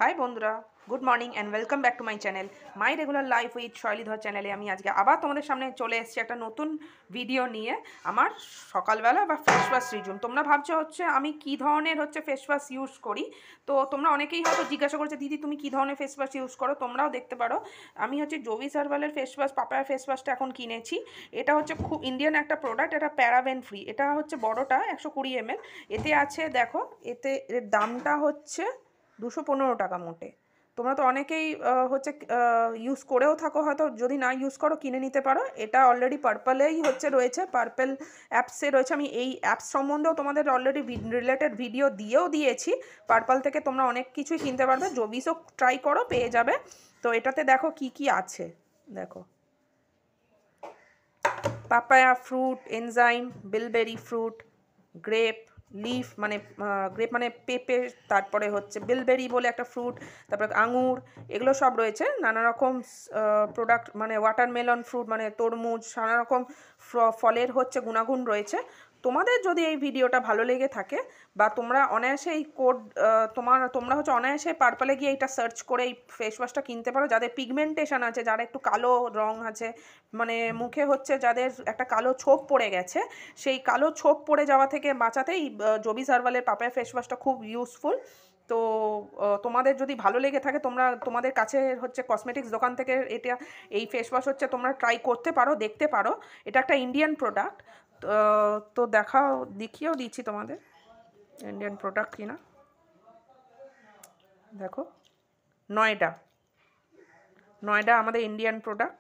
High বন্ধুরা, good morning and welcome back to my channel my regular life with Shoilidhar চ্যানেলে আমি আজকে আবার তোমাদের সামনে চলে এসেছি একটা নতুন ভিডিও নিয়ে। আমার সকালবেলা বা ফেস ওয়াশ রিজুম। তোমরা ভাবছো হচ্ছে আমি কী ধরনের ফেস ওয়াশ ইউজ করি। তো তোমরা অনেকেই হয়তো জিজ্ঞাসা করছে, দিদি তুমি কী ধরনের ফেস ওয়াশ ইউজ করো। তোমরাও দেখতে পারো আমি Jovees হার্বালের face wash, papaya face ওয়াশটা এখন কিনেছি। এটা খুব ইন্ডিয়ান একটা প্রোডাক্ট, এটা প্যারাবেন ফ্রি। এটা বড়টা 120 ml। এতে আছে দেখো, এর দামটা 215 টাকা মোটে। তোমরা তো অনেকেই ইউজ করেও থাকো, হয়তো যদি না ইউজ করো কিনে নিতে পারো। এটা অলরেডি পার্পলেই রয়েছে, পার্পল অ্যাপসে রয়েছে। আমি এই অ্যাপস সম্বন্ধেও তোমাদের অলরেডি রিলেটেড ভিডিও দিয়েছি। পার্পল থেকে তোমরা অনেক কিছুই কিনতে পারবে, জোভিসও ট্রাই করো, পেয়ে যাবে। তো এটাতে দেখো কি কি আছে, দেখো papaya fruit, enzyme, bilberry fruit, grape leaf grape মানে পেঁপে, তারপরে বিলবেরি বলে একটা ফ্রুট, তারপরে আঙুর, এগুলো সব রয়েছে। নানা রকম প্রোডাক্ট ওয়াটারমেলন ফ্রুট তরমুজ, নানা রকম ফলের গুণাগুণ রয়েছে। তোমাদের যদি এই ভিডিওটা ভালো লেগে থাকে বা তোমরা অনায়াসে এই কোড তোমরা অনায়াসে পার্পলে গিয়ে এইটা সার্চ করে এই ফেস ওয়াশটা কিনতে পারো। যাদের পিগমেন্টেশন আছে, যারা একটু কালো রং আছে, মুখে যাদের একটা কালো ছোপ পড়ে গেছে, সেই কালো ছোপ পড়ে যাওয়া থেকে বাঁচাতে এই জোভিস হার্বালের পাপায়া ফেস ওয়াশটা খুব ইউজফুল। তো তোমাদের যদি ভালো লেগে থাকে, তোমাদের কাছে কসমেটিক্স দোকান থেকে এই ফেস ওয়াশ তোমরা ট্রাই করতে পারো, দেখতে পারো। এটা একটা ইন্ডিয়ান প্রোডাক্ট। তো দেখিয়েও দিচ্ছি তোমাদের ইন্ডিয়ান প্রোডাক্ট কিনা। দেখো, নয়ডা আমাদের ইন্ডিয়ান প্রোডাক্ট,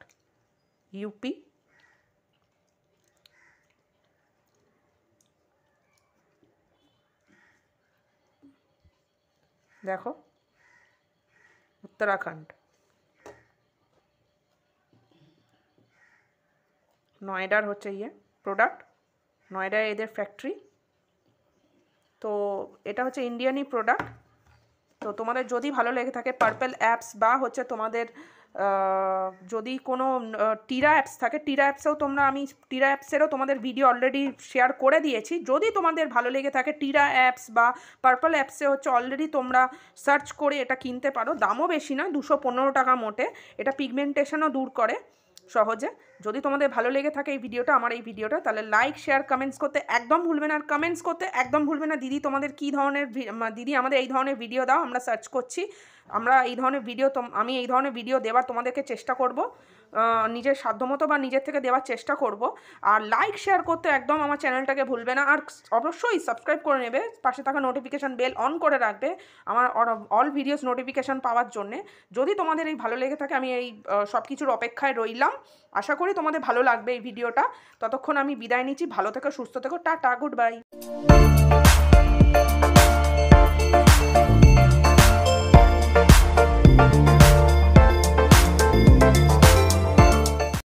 ইউপি। দেখো, উত্তরাখণ্ড, নয়ডার প্রোডাক্ট, নয়ডায় এদের ফ্যাক্টরি। তো এটা ইন্ডিয়ানই প্রোডাক্ট। তো তোমাদের যদি ভালো লেগে থাকে পার্পল অ্যাপস বা তোমাদের যদি কোনো টিরা অ্যাপস থাকে, টিরা অ্যাপসেও আমি টিরা অ্যাপসেরও তোমাদের ভিডিও অলরেডি শেয়ার করে দিয়েছি। যদি তোমাদের ভালো লেগে থাকে টিরা অ্যাপস বা পার্পল অ্যাপসে অলরেডি তোমরা সার্চ করে এটা কিনতে পারো। দামও বেশি না, 215 টাকা মোটে। এটা পিগমেন্টেশনও দূর করে সহজে। যদি তোমাদের ভালো লেগে থাকে আমার এই ভিডিওটা, তাহলে লাইক, শেয়ার, কমেন্টস করতে একদম ভুলবে না। আর কমেন্টস করতে একদম ভুলবে না, দিদি তোমাদের কী ধরনের দিদি আমাদের এই ধরনের ভিডিও দাও, আমরা সার্চ করছি। আমি এই ধরনের ভিডিও দেওয়ার তোমাদেরকে চেষ্টা করব, নিজের সাধ্যমতো বা নিজের থেকে দেওয়ার চেষ্টা করব। আর লাইক, শেয়ার করতে একদম আমার চ্যানেলটাকে ভুলবে না। আর অবশ্যই সাবস্ক্রাইব করে নেবে, পাশে থাকা নোটিফিকেশান বেল অন করে রাখবে আমার অল ভিডিওস নোটিফিকেশান পাওয়ার জন্যে। যদি তোমাদের এই ভালো লেগে থাকে, আমি এই সব কিছুর অপেক্ষায় রইলাম। আশা করি তোমাদের ভালো লাগবে এই ভিডিওটা। ততক্ষণ আমি বিদায় নিচ্ছি। ভালো থেকো, সুস্থ থেকো, টাটা, গুড বাই।